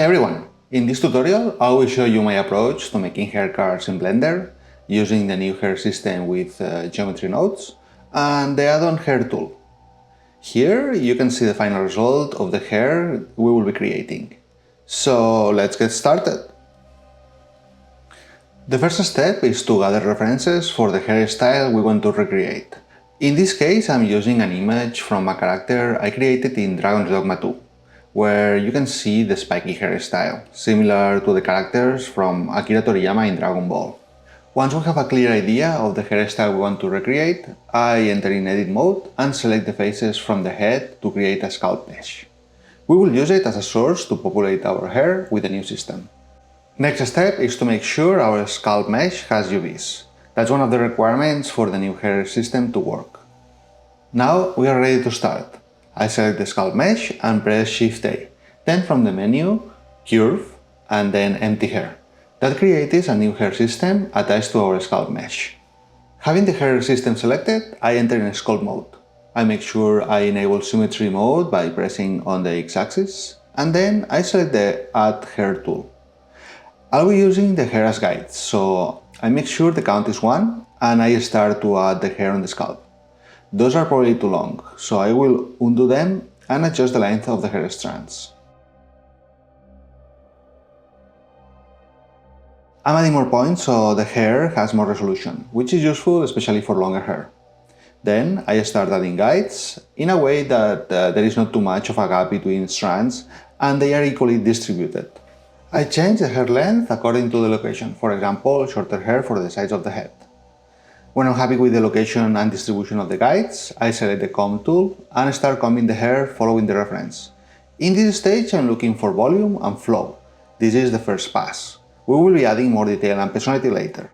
everyone! In this tutorial, I will show you my approach to making hair cards in Blender using the new hair system with geometry nodes and the add-on hair tool. Here you can see the final result of the hair we will be creating. So let's get started! The first step is to gather references for the hairstyle we want to recreate. In this case, I'm using an image from a character I created in Dragon's Dogma 2, where you can see the spiky hairstyle, similar to the characters from Akira Toriyama in Dragon Ball. Once we have a clear idea of the hairstyle we want to recreate, I enter in edit mode and select the faces from the head to create a sculpt mesh. We will use it as a source to populate our hair with the new system. Next step is to make sure our sculpt mesh has UVs. That's one of the requirements for the new hair system to work. Now we are ready to start. I select the sculpt mesh and press Shift A. Then from the menu, Curve, and then Empty Hair. That creates a new hair system attached to our sculpt mesh. Having the hair system selected, I enter in sculpt mode. I make sure I enable symmetry mode by pressing on the X-axis, and then I select the Add Hair tool. I'll be using the hair as guides, so I make sure the count is 1 and I start to add the hair on the scalp. Those are probably too long, so I will undo them and adjust the length of the hair strands. I'm adding more points so the hair has more resolution, which is useful especially for longer hair. Then I start adding guides in a way that there is not too much of a gap between strands and they are equally distributed. I change the hair length according to the location, for example, shorter hair for the sides of the head. When I'm happy with the location and distribution of the guides, I select the comb tool and start combing the hair following the reference. In this stage, I'm looking for volume and flow. This is the first pass. We will be adding more detail and personality later.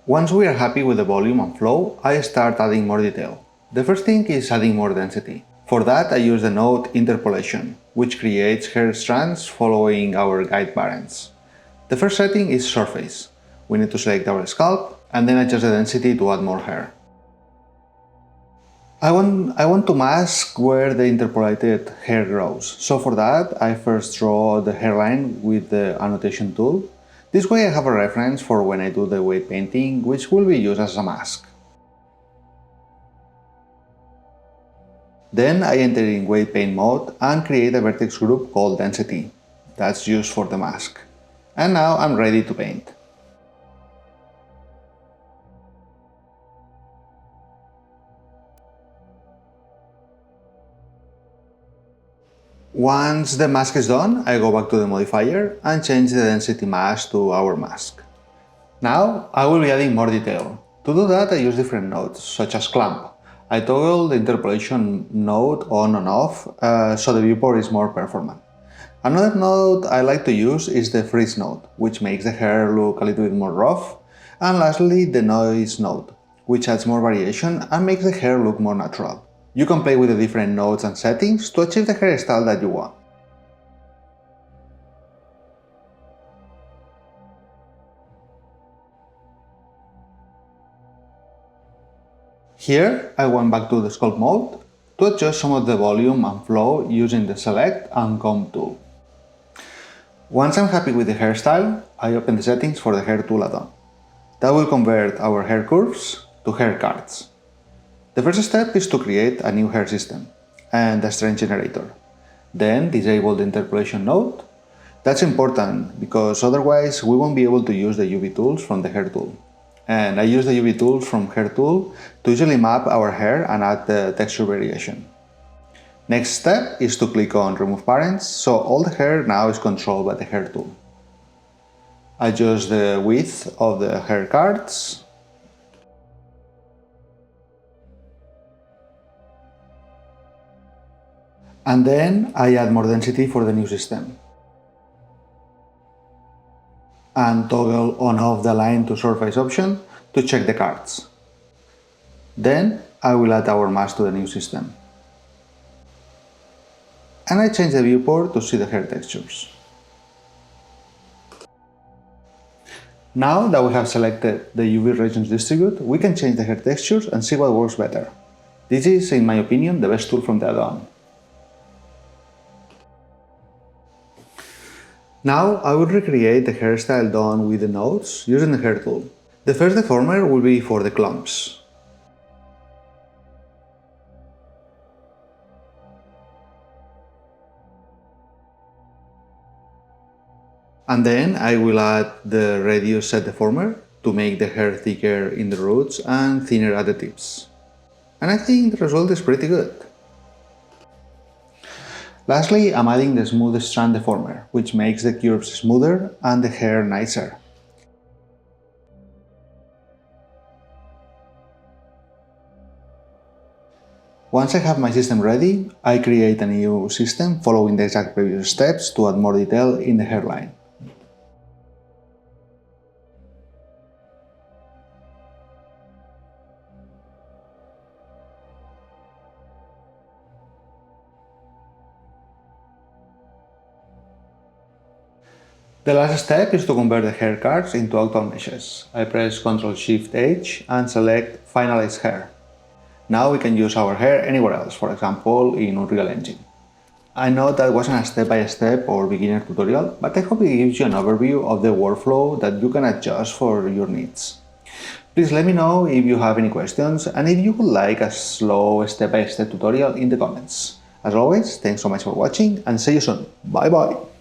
Once we are happy with the volume and flow, I start adding more detail. The first thing is adding more density. For that, I use the node interpolation, which creates hair strands following our guide parents. The first setting is surface. We need to select our scalp and then adjust the density to add more hair. I want to mask where the interpolated hair grows, so for that I first draw the hairline with the annotation tool. This way I have a reference for when I do the weight painting, which will be used as a mask. Then I enter in weight paint mode and create a vertex group called density. That's used for the mask. And now I'm ready to paint. Once the mask is done, I go back to the modifier and change the density mask to our mask. Now I will be adding more detail. To do that I use different nodes, such as clamp. I toggle the interpolation node on and off so the viewport is more performant. Another node I like to use is the freeze node, which makes the hair look a little bit more rough. And lastly, the noise node, which adds more variation and makes the hair look more natural. You can play with the different nodes and settings to achieve the hairstyle that you want. Here, I went back to the sculpt mode to adjust some of the volume and flow using the select and comb tool. Once I'm happy with the hairstyle, I open the settings for the hair tool add-on. That will convert our hair curves to hair cards. The first step is to create a new hair system and a strength generator. Then disable the interpolation node. That's important because otherwise we won't be able to use the UV tools from the hair tool. And I use the UV tools from hair tool to usually map our hair and add the texture variation. Next step is to click on remove parents, so all the hair now is controlled by the hair tool. Adjust the width of the hair cards. And then I add more density for the new system. And toggle on-off the line to surface option to check the cards. Then I will add our mask to the new system. And I change the viewport to see the hair textures. Now that we have selected the UV regions distribute, we can change the hair textures and see what works better. This is, in my opinion, the best tool from the add-on. Now I will recreate the hairstyle done with the nodes using the hair tool. The first deformer will be for the clumps. And then I will add the radius set deformer to make the hair thicker in the roots and thinner at the tips. And I think the result is pretty good. Lastly, I'm adding the smooth strand deformer, which makes the curves smoother and the hair nicer. Once I have my system ready, I create a new system following the exact previous steps to add more detail in the hairline. The last step is to convert the hair cards into actual meshes. I press Ctrl-Shift-H and select Finalize Hair. Now we can use our hair anywhere else, for example in Unreal Engine. I know that wasn't a step-by-step or beginner tutorial, but I hope it gives you an overview of the workflow that you can adjust for your needs. Please let me know if you have any questions and if you would like a slow step-by-step tutorial in the comments. As always, thanks so much for watching and see you soon. Bye bye!